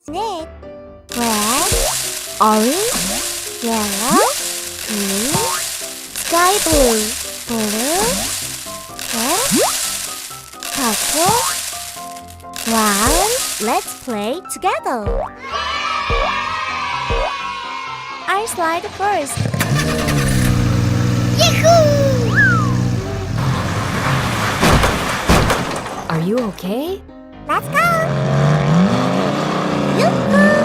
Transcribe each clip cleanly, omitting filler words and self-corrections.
Snake. Red, orange, yellow, green, sky blue, blue, red, purple, brown. Let's play together. I slide first. Yahoo! Are you okay? Let's go! Yoo-hoo!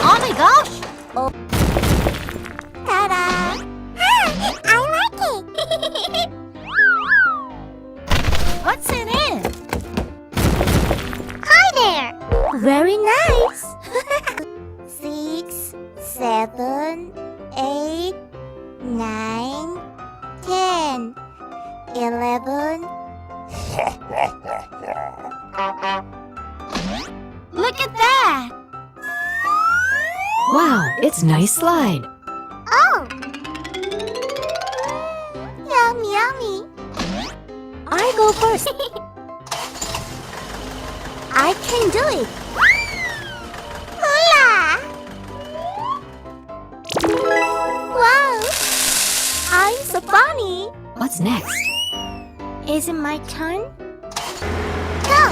Oh my gosh! Oh. Ta-da! Hi! I like it! What's in it? Hi there! Very nice! 6, 7, 8, 9, 10, 11. Look at that! Wow, it's nice slide. Oh! Yummy, yummy! I go first. I can do it. Hula! Wow! I'm so funny. What's next? Is it my turn? Go!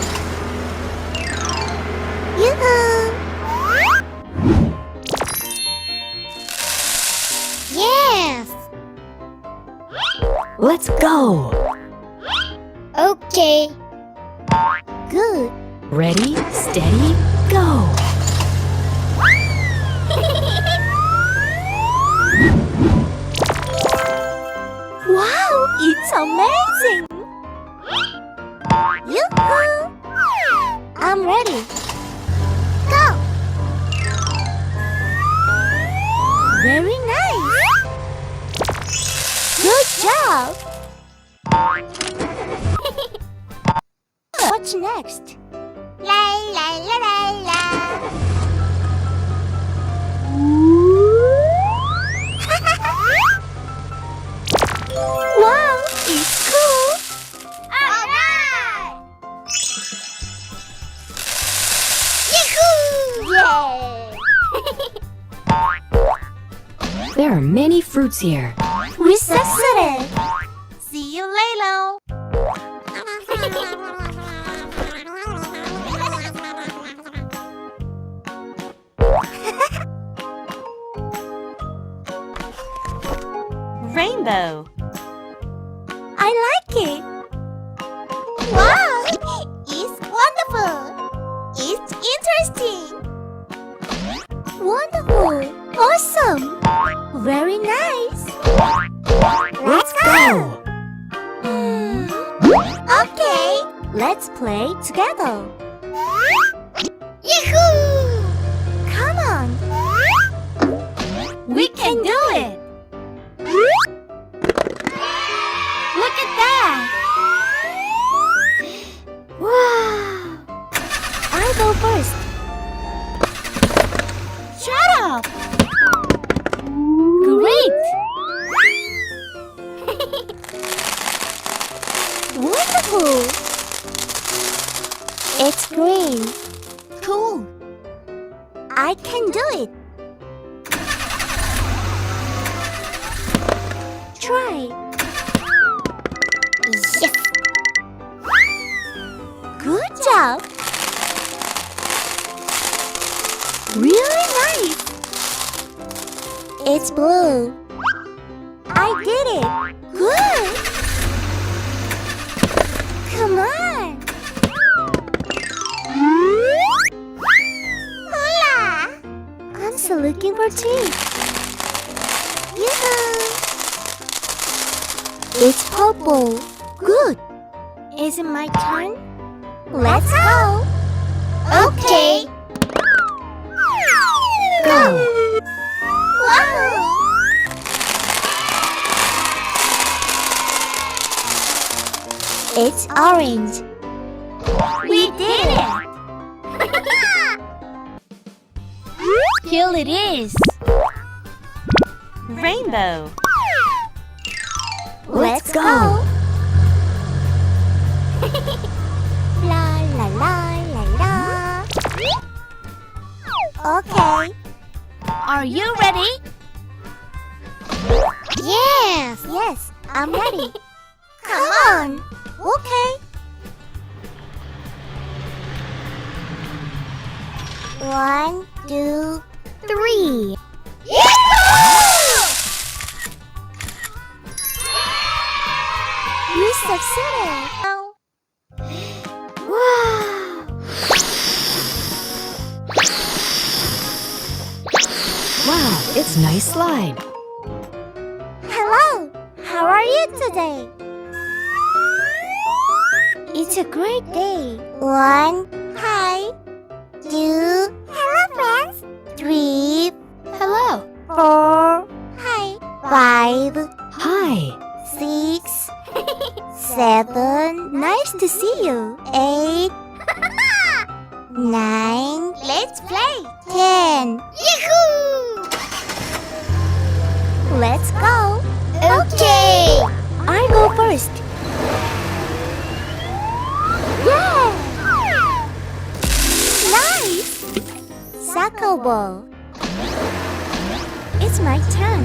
Yoo-hoo! Yes! Let's go! Okay. Good. Ready, steady, go! Wow, it's amazing! Yoo-hoo! I'm ready. Go! Very nice! Good job! What's next? La la la la la! Wow, it's cool! Alright! Yahoo! Yay! There are many fruits here. We succeeded! See you later! Rainbow. I like it! Wow! It's wonderful! It's interesting! Wonderful! Awesome! Very nice! Let's go! Okay! Let's play together! Yahoo! Come on! We can do it! Look at that! Wow! I go first. Shut up! Great! Wonderful! It's green. Cool. I can do it. Try. Yes. Good job. Really nice. It's blue. I did it. Good. Come on. Hola. I'm still looking for tea. Yoo-hoo. It's purple. Good. Is it my turn? Let's go. Okay. Go. Wow. It's orange. We did it. Here it is. Rainbow. Let's go. La Okay. Are you ready? Yes. Yes, I'm ready. Come on. Okay. 1, 2, 3. You succeeded. Wow. Wow, it's nice slide. Hello. How are you today? It's a great day. 1. Hi. 2. Hello, friends. 3. Hello. 4. Hi. 5. Hi. 6. 7. Nice to see you. 8. 9. Let's play. 10. Yahoo! Let's go. Okay. I go first. Yeah. Nice. Soccer ball. It's my turn.